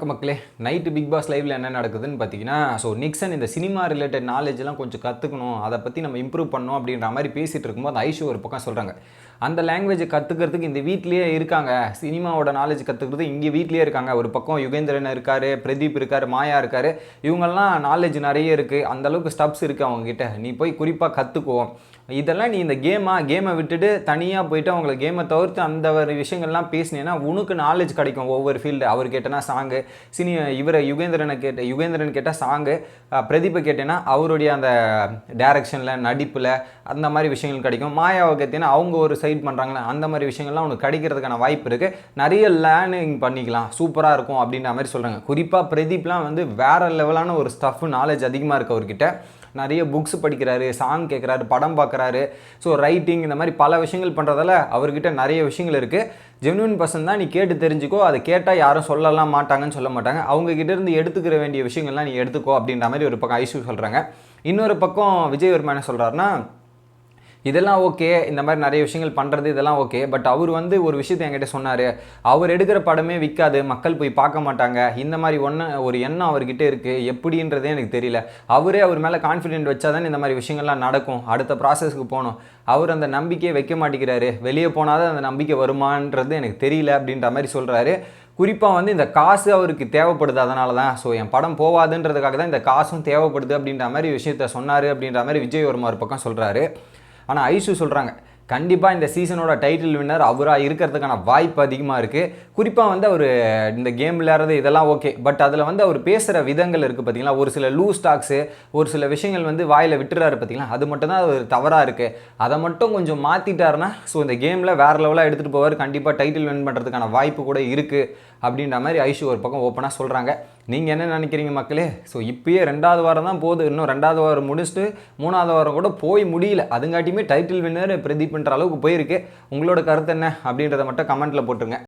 வணக்கம் மக்களே. Night big pass லைவ்ல என்ன நடக்குதுன்னு பார்த்தீங்கன்னா, நிக்சன் இந்த சினிமா ரிலேட்டட் நாலேஜ்லாம் கொஞ்சம் கற்றுக்கணும், அதை பற்றி நம்ம இம்ப்ரூவ் பண்ணணும் அப்படின்ற மாதிரி பேசிகிட்டு இருக்கும்போது ஐஷு ஒரு பக்கம் சொல்கிறாங்க, அந்த லாங்குவேஜை கற்றுக்கிறதுக்கு இந்த வீட்லேயே இருக்காங்க, சினிமாவோட நாலேஜ் கற்றுக்கிறது இங்கே வீட்லேயே இருக்காங்க. ஒரு பக்கம் யுகேந்திரன் இருக்கார், பிரதீப் இருக்கார், மாயா இருக்கார், இவங்கெல்லாம் நாலேஜ் நிறைய இருக்குது, அந்தளவுக்கு ஸ்டப்ஸ் இருக்குது அவங்கக்கிட்ட, நீ போய் குறிப்பாக கற்றுக்குவோம். இதெல்லாம் நீ இந்த கேமை விட்டுட்டு தனியாக போயிட்டு அவங்கள கேமை தவிர்த்து அந்த ஒரு விஷயங்கள்லாம் பேசினேன்னா உனக்கு நாலேஜ் கிடைக்கும். ஒவ்வொரு ஃபீல்டு அவர் கேட்டேன்னா சாங்கு, யுகேந்திரன் கேட்டால் சாங்கு, பிரதீப்பை கேட்டேன்னா அவருடைய அந்த டைரக்ஷனில் நடிப்பில் அந்த மாதிரி விஷயங்கள் கிடைக்கும். மாயாவை கேட்டீங்கன்னா அவங்க ஒரு சைட் பண்ணுறாங்களே அந்த மாதிரி விஷயங்கள்லாம் உனக்கு கிடைக்கிறதுக்கான வாய்ப்பு இருக்குது, நிறைய லேர்னிங் பண்ணிக்கலாம், சூப்பராக இருக்கும் அப்படின்ற மாதிரி சொல்கிறாங்க. குறிப்பாக பிரதீப்லாம் வந்து வேறு லெவலான ஒரு ஸ்டஃப் நாலேஜ் அதிகமாக இருக்குது அவர்கிட்ட. நிறைய புக்ஸ் படிக்கிறாரு, சாங் கேட்குறாரு, படம் பார்க்குறாரு, ரைட்டிங், இந்த மாதிரி பல விஷயங்கள் பண்ணுறதால அவர்கிட்ட நிறைய விஷயங்கள் இருக்குது. ஜென்யூன் பர்சன் தான், நீ கேட்டு தெரிஞ்சுக்கோ, அதை கேட்டால் யாரும் சொல்லலாம் மாட்டாங்கன்னு சொல்ல மாட்டாங்க, அவங்ககிட்ட இருந்து எடுத்துக்கிற வேண்டிய விஷயங்கள்லாம் நீ எடுத்துக்கோ அப்படின்ற மாதிரி ஒரு பக்கம் ஐஷு சொல்கிறாங்க. இன்னொரு பக்கம் விஜய் வர்மா என்ன சொல்கிறாருன்னா, இதெல்லாம் ஓகே, இந்த மாதிரி நிறைய விஷயங்கள் பண்ணுறது இதெல்லாம் ஓகே, பட் அவர் வந்து ஒரு விஷயத்தை என்கிட்ட சொன்னார், அவர் எடுக்கிற படமே விற்காது, மக்கள் போய் பார்க்க மாட்டாங்க, இந்த மாதிரி ஒரு எண்ணம் அவர்கிட்ட இருக்குது, எப்படின்றதே எனக்கு தெரியல, அவரே அவர் மேலே கான்ஃபிடென்ட் வச்சா தான் இந்த மாதிரி விஷயங்கள்லாம் நடக்கும், அடுத்த ப்ராசஸ்க்கு போகணும், அவர் அந்த நம்பிக்கையை வைக்க மாட்டேங்கிறாரு, வெளியே போனால் தான் அந்த நம்பிக்கை வருமானது எனக்கு தெரியல அப்படின்ற மாதிரி சொல்கிறாரு. குறிப்பாக வந்து இந்த காசு அவருக்கு தேவைப்படுது, அதனால தான் என் படம் போவாதுன்றதுக்காக தான் இந்த காசும் தேவைப்படுது அப்படின்ற மாதிரி விஷயத்த சொன்னார் அப்படின்ற மாதிரி விஜய் வர்மா ஒரு பக்கம் சொல்கிறாரு. ஆனால் ஐஷு சொல்கிறாங்க, கண்டிப்பாக இந்த சீசனோட டைட்டில் வின்னர் அவராக இருக்கிறதுக்கான வாய்ப்பு அதிகமாக இருக்குது. குறிப்பாக வந்து அவர் இந்த கேம் விளையாடுறது இதெல்லாம் ஓகே, பட் அதில் வந்து அவர் பேசுகிற விதங்கள் இருக்குது பார்த்தீங்களா, ஒரு சில லூஸ் டாக்ஸு, ஒரு சில விஷயங்கள் வந்து வாயில் விட்டுறாரு பார்த்தீங்களா, அது மட்டும் தான் அது தவறாக இருக்குது. அதை மட்டும் கொஞ்சம் மாற்றிட்டாருன்னா இந்த கேமில் வேறு லெவலாக எடுத்துகிட்டு போவார், கண்டிப்பாக டைட்டில் வின் பண்ணுறதுக்கான வாய்ப்பு கூட இருக்குது அப்படின்ற மாதிரி ஐஷு ஒரு பக்கம் ஓப்பனாக சொல்கிறாங்க. நீங்கள் என்ன நினைக்கிறீங்க மக்களே? இப்போயே 2வது வாரம் தான் போகுது, இன்னும் 2வது வாரம் முடிச்சுட்டு 3வது வாரம் கூட போய் முடியல, அதுங்காட்டியுமே டைட்டில் வின்னர் பிரதீப்ன்ற அளவுக்கு போயிருக்கு. உங்களோட கருத்து என்ன அப்படின்றத மட்டும் கமெண்ட்டில் போட்டுருங்க.